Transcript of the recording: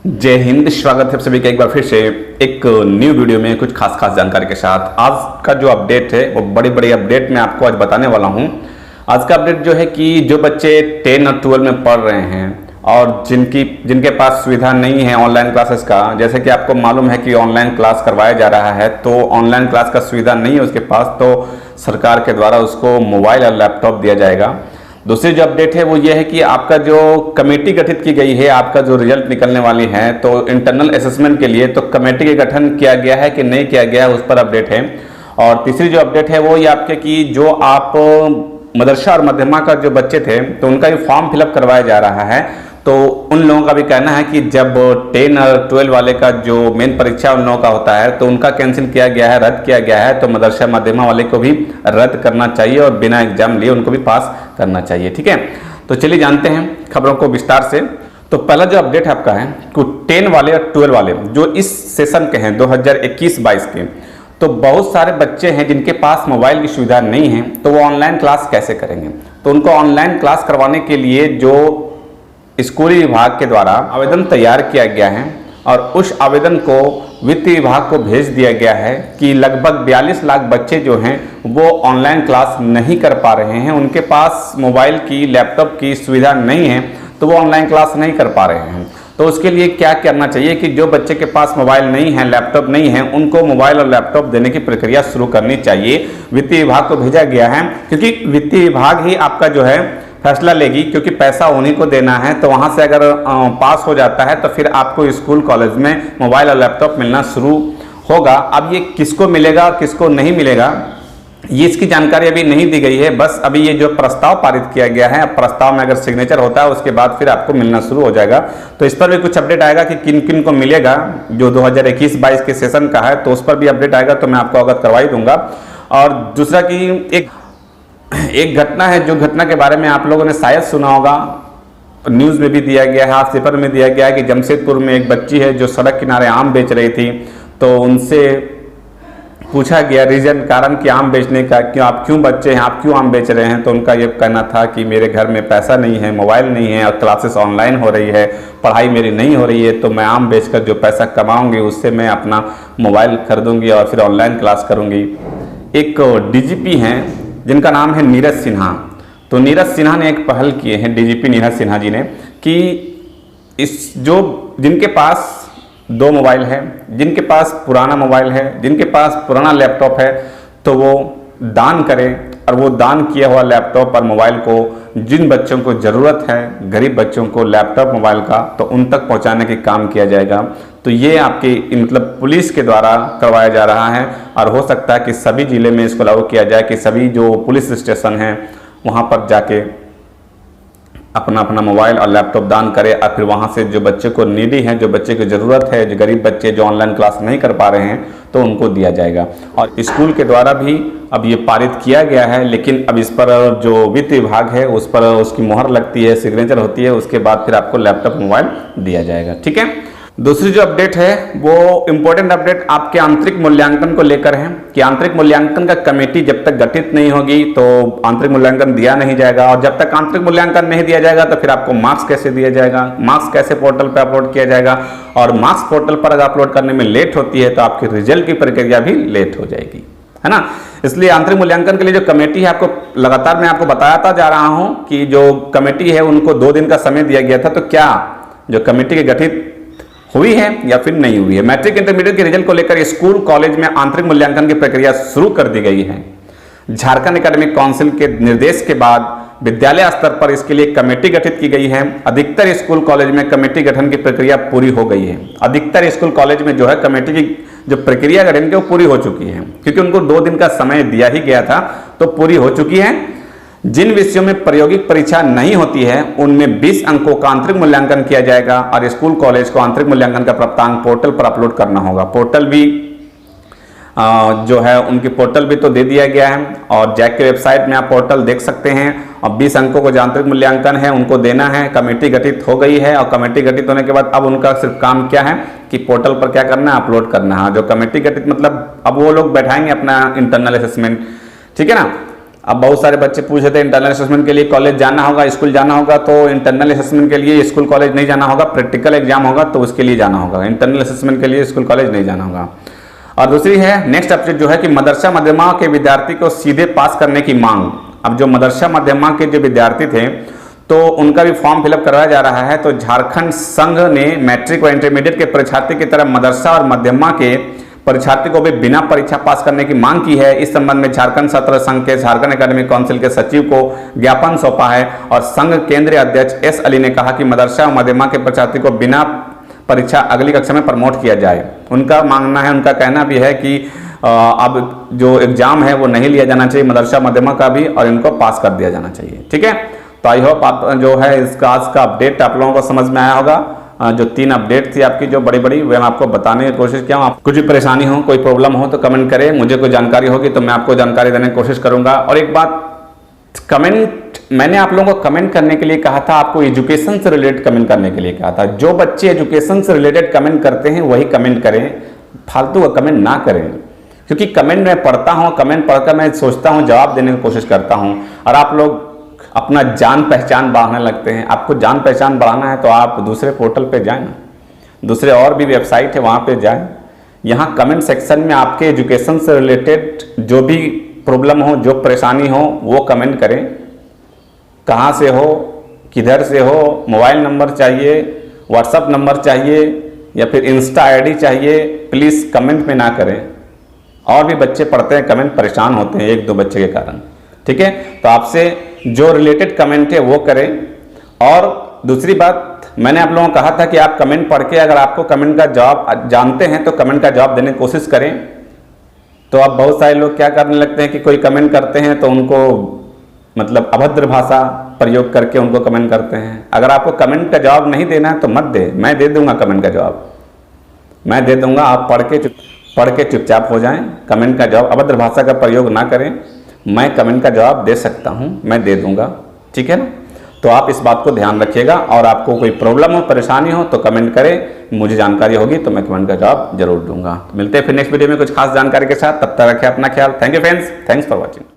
जय हिंद। स्वागत है सभी का एक बार फिर से एक न्यू वीडियो में कुछ खास जानकारी के साथ। आज का जो अपडेट है वो बड़ी अपडेट मैं आपको आज बताने वाला हूं। आज का अपडेट जो है कि जो बच्चे 10 और 12 में पढ़ रहे हैं और जिनके पास सुविधा नहीं है ऑनलाइन क्लासेस का, जैसे कि आपको मालूम है कि ऑनलाइन क्लास करवाया जा रहा है, तो ऑनलाइन क्लास का सुविधा नहीं है उसके पास, तो सरकार के द्वारा उसको मोबाइल और लैपटॉप दिया जाएगा। दूसरी जो अपडेट है वो ये है कि आपका जो कमेटी गठित की गई है, आपका जो रिजल्ट निकलने वाली है, तो इंटरनल असेसमेंट के लिए तो कमेटी का गठन किया गया है कि नहीं किया गया है उस पर अपडेट है। और तीसरी जो अपडेट है वो ये आपके कि जो आप मदरसा और मध्यमा का जो बच्चे थे तो उनका भी फॉर्म फिलअप करवाया जा रहा है, तो उन लोगों का भी कहना है कि जब 10 और 12 वाले का जो मेन परीक्षा उन लोगों का होता है तो उनका कैंसिल किया गया है, रद्द किया गया है, तो मदरसा मध्यमा वाले को भी रद्द करना चाहिए और बिना एग्जाम लिए उनको भी पास करना चाहिए। ठीक है, तो चलिए जानते हैं खबरों को विस्तार से। तो पहला जो अपडेट आपका है कि 10 वाले और 12 वाले जो इस सेशन के हैं 2021-22 के, तो बहुत सारे बच्चे हैं जिनके पास मोबाइल की सुविधा नहीं है, तो वो ऑनलाइन क्लास कैसे करेंगे। तो उनको ऑनलाइन क्लास करवाने के लिए जो स्कूली विभाग के द्वारा आवेदन तैयार किया गया है और उस आवेदन को वित्त विभाग को भेज दिया गया है कि लगभग 42 लाख बच्चे जो हैं वो ऑनलाइन क्लास नहीं कर पा रहे हैं, उनके पास मोबाइल की लैपटॉप की सुविधा नहीं है, तो वो ऑनलाइन क्लास नहीं कर पा रहे हैं। तो उसके लिए क्या करना चाहिए कि जो बच्चे के पास मोबाइल नहीं है, लैपटॉप नहीं है, उनको मोबाइल और लैपटॉप देने की प्रक्रिया शुरू करनी चाहिए। वित्त विभाग को भेजा गया है क्योंकि वित्त विभाग ही आपका जो है फैसला लेगी, क्योंकि पैसा उन्हीं को देना है। तो वहां से अगर पास हो जाता है तो फिर आपको स्कूल कॉलेज में मोबाइल और लैपटॉप मिलना शुरू होगा। अब ये किसको मिलेगा किसको नहीं मिलेगा ये इसकी जानकारी अभी नहीं दी गई है, बस अभी ये जो प्रस्ताव पारित किया गया है, प्रस्ताव में अगर सिग्नेचर होता है उसके बाद फिर आपको मिलना शुरू हो जाएगा। तो इस पर भी कुछ अपडेट आएगा कि किन किन को मिलेगा। जो 2021-22 के सेशन का है तो उस पर भी अपडेट आएगा, तो मैं आपको अवगत करवा ही दूंगा। और दूसरा कि एक घटना है, जो घटना के बारे में आप लोगों ने शायद सुना होगा, न्यूज़ में भी दिया गया है, आज पेपर में दिया गया है कि जमशेदपुर में एक बच्ची है जो सड़क किनारे आम बेच रही थी, तो उनसे पूछा गया रीजन, कारण कि आम बेचने का, आप क्यों बच्चे हैं, आप क्यों आम बेच रहे हैं। तो उनका ये कहना था कि मेरे घर में पैसा नहीं है, मोबाइल नहीं है और क्लासेस ऑनलाइन हो रही है, पढ़ाई मेरी नहीं हो रही है, तो मैं आम बेचकर जो पैसा कमाऊंगी उससे मैं अपना मोबाइल खरीदूंगी और फिर ऑनलाइन क्लास करूंगी। एक डीजीपी हैं जिनका नाम है नीरज सिन्हा, तो नीरज सिन्हा ने एक पहल किए हैं, डीजीपी नीरज सिन्हा जी ने, कि जिनके पास 2 मोबाइल है, जिनके पास पुराना मोबाइल है, जिनके पास पुराना लैपटॉप है, तो वो दान करें और वो दान किया हुआ लैपटॉप और मोबाइल को जिन बच्चों को ज़रूरत है, गरीब बच्चों को लैपटॉप मोबाइल का, तो उन तक पहुंचाने के काम किया जाएगा। तो ये आपकी मतलब पुलिस के द्वारा करवाया जा रहा है और हो सकता है कि सभी ज़िले में इसको लागू किया जाए कि सभी जो पुलिस स्टेशन हैं वहाँ पर जाके अपना अपना मोबाइल और लैपटॉप दान करे और फिर वहाँ से जो बच्चे को नीडी है, जो बच्चे की ज़रूरत है, जो गरीब बच्चे जो ऑनलाइन क्लास नहीं कर पा रहे हैं, तो उनको दिया जाएगा। और स्कूल के द्वारा भी अब ये पारित किया गया है, लेकिन अब इस पर जो वित्त विभाग है उस पर उसकी मुहर लगती है, सिग्नेचर होती है, उसके बाद फिर आपको लैपटॉप मोबाइल दिया जाएगा। ठीक है, दूसरी जो अपडेट है वो इम्पोर्टेंट अपडेट आपके आंतरिक मूल्यांकन को लेकर है कि आंतरिक मूल्यांकन का कमेटी जब तक गठित नहीं होगी तो आंतरिक मूल्यांकन दिया नहीं जाएगा, और जब तक आंतरिक मूल्यांकन नहीं दिया जाएगा तो फिर आपको मार्क्स कैसे दिया जाएगा, मार्क्स कैसे पोर्टल पर अपलोड किया जाएगा, और मार्क्स पोर्टल पर अगर अपलोड करने में लेट होती है तो आपकी रिजल्ट की प्रक्रिया भी लेट हो जाएगी, है ना। इसलिए आंतरिक मूल्यांकन के लिए जो कमेटी है, आपको लगातार मैं आपको बताता जा रहा हूं कि जो कमेटी है उनको 2 दिन का समय दिया गया था, तो क्या जो कमेटी के गठित हुई है या फिर नहीं हुई है। मैट्रिक इंटरमीडिएट के रिजल्ट को लेकर स्कूल कॉलेज में आंतरिक मूल्यांकन की प्रक्रिया शुरू कर दी गई है। झारखंड एकेडमिक काउंसिल के निर्देश के बाद विद्यालय स्तर पर इसके लिए कमेटी गठित की गई है। अधिकतर स्कूल कॉलेज में कमेटी गठन की प्रक्रिया पूरी हो गई है। अधिकतर स्कूल कॉलेज में जो है कमेटी की जो प्रक्रिया गठन की वो पूरी हो चुकी है, क्योंकि उनको 2 दिन का समय दिया ही गया था, तो पूरी हो चुकी है। जिन विषयों में प्रायोगिक परीक्षा नहीं होती है उनमें 20 अंकों का आंतरिक मूल्यांकन किया जाएगा और स्कूल कॉलेज को आंतरिक मूल्यांकन का प्राप्तांक पोर्टल पर अपलोड करना होगा। पोर्टल भी जो है उनकी पोर्टल भी तो दे दिया गया है और जैक के वेबसाइट में आप पोर्टल देख सकते हैं। और 20 अंकों को जो आंतरिक मूल्यांकन है उनको देना है। कमेटी गठित हो गई है और कमेटी गठित होने के बाद अब उनका सिर्फ काम क्या है कि पोर्टल पर क्या करना है, अपलोड करना है। जो कमेटी गठित मतलब अब वो लोग बैठाएंगे अपना इंटरनल असेसमेंट, ठीक है ना। अब बहुत सारे बच्चे पूछ रहे थे इंटरनल असेसमेंट के लिए कॉलेज जाना होगा, स्कूल जाना होगा। तो इंटरनल असेसमेंट के लिए स्कूल कॉलेज नहीं जाना होगा, प्रैक्टिकल एग्जाम होगा तो उसके लिए जाना होगा। इंटरनल असेसमेंट के लिए स्कूल कॉलेज नहीं जाना होगा। और दूसरी है नेक्स्ट अपडेट जो है कि मदरसा मध्यमा के विद्यार्थी को सीधे पास करने की मांग। अब जो मदरसा मध्यमा के जो विद्यार्थी थे तो उनका भी फॉर्म फिलअप करवाया जा रहा है। तो झारखंड संघ ने मैट्रिक व इंटरमीडिएट के परीक्षार्थी की तरह मदरसा और मध्यमा के परीक्षार्थी को भी बिना परीक्षा पास करने की मांग की है। इस संबंध में झारखंड छात्र संघ के झारखंड एकेडमिक काउंसिल के सचिव को ज्ञापन सौंपा है और संघ केंद्रीय अध्यक्ष एस अली ने कहा कि मदरसा और मध्यमा के परीक्षार्थी को बिना परीक्षा अगली कक्षा में प्रमोट किया जाए। उनका मांगना है, उनका कहना भी है कि अब जो एग्जाम है वो नहीं लिया जाना चाहिए मदरसा मध्यमा का भी, और इनको पास कर दिया जाना चाहिए। ठीक है, तो आई होप आप जो है इसका आज का अपडेट आप लोगों को समझ में आया होगा। जो 3 अपडेट थी आपकी जो बड़ी बड़ी, वे मैं आपको बताने की कोशिश किया हूँ। आप कुछ भी परेशानी हो, कोई प्रॉब्लम हो तो कमेंट करें, मुझे कोई जानकारी होगी तो मैं आपको जानकारी देने की कोशिश करूंगा। और एक बात, कमेंट मैंने आप लोगों को कमेंट करने के लिए कहा था, आपको एजुकेशन से रिलेटेड कमेंट करने के लिए कहा था। जो बच्चे एजुकेशन से रिलेटेड कमेंट करते हैं वही कमेंट करें, फालतू का कमेंट ना करें। क्योंकि कमेंट मैं पढ़ता हूँ, कमेंट पढ़कर मैं सोचता हूँ, जवाब देने की कोशिश करता हूँ, और आप लोग अपना जान पहचान बढ़ाने लगते हैं। आपको जान पहचान बढ़ाना है तो आप दूसरे पोर्टल पे जाएं ना, दूसरे और भी वेबसाइट है वहाँ पे जाएं। यहाँ कमेंट सेक्शन में आपके एजुकेशन से रिलेटेड जो भी प्रॉब्लम हो, जो परेशानी हो, वो कमेंट करें। कहाँ से हो, किधर से हो, मोबाइल नंबर चाहिए, व्हाट्सअप नंबर चाहिए या फिर इंस्टा आईडी चाहिए, प्लीज़ कमेंट में ना करें। और भी बच्चे पढ़ते हैं कमेंट, परेशान होते हैं 1-2 बच्चे के कारण। ठीक है, तो आपसे जो रिलेटेड कमेंट है वो करें। और दूसरी बात, मैंने आप लोगों को कहा था कि आप कमेंट पढ़ के अगर आपको कमेंट का जवाब जानते हैं तो कमेंट का जवाब देने की कोशिश करें। तो अब बहुत सारे लोग क्या करने लगते हैं कि कोई कमेंट करते हैं तो उनको मतलब अभद्र भाषा प्रयोग करके उनको कमेंट करते हैं। अगर आपको कमेंट का जवाब नहीं देना है तो मत दे, मैं दे दूंगा कमेंट का जवाब, मैं दे दूंगा। आप पढ़ के चुपचाप हो जाएं, कमेंट का जवाब, अभद्र भाषा का प्रयोग ना करें। मैं कमेंट का जवाब दे सकता हूं, मैं दे दूंगा। ठीक है ना, तो आप इस बात को ध्यान रखिएगा। और आपको कोई प्रॉब्लम हो, परेशानी हो तो कमेंट करें, मुझे जानकारी होगी तो मैं कमेंट का जवाब जरूर दूंगा। तो मिलते हैं फिर नेक्स्ट वीडियो में कुछ खास जानकारी के साथ, तब तक रखें अपना ख्याल। Thank you friends, thanks for watching.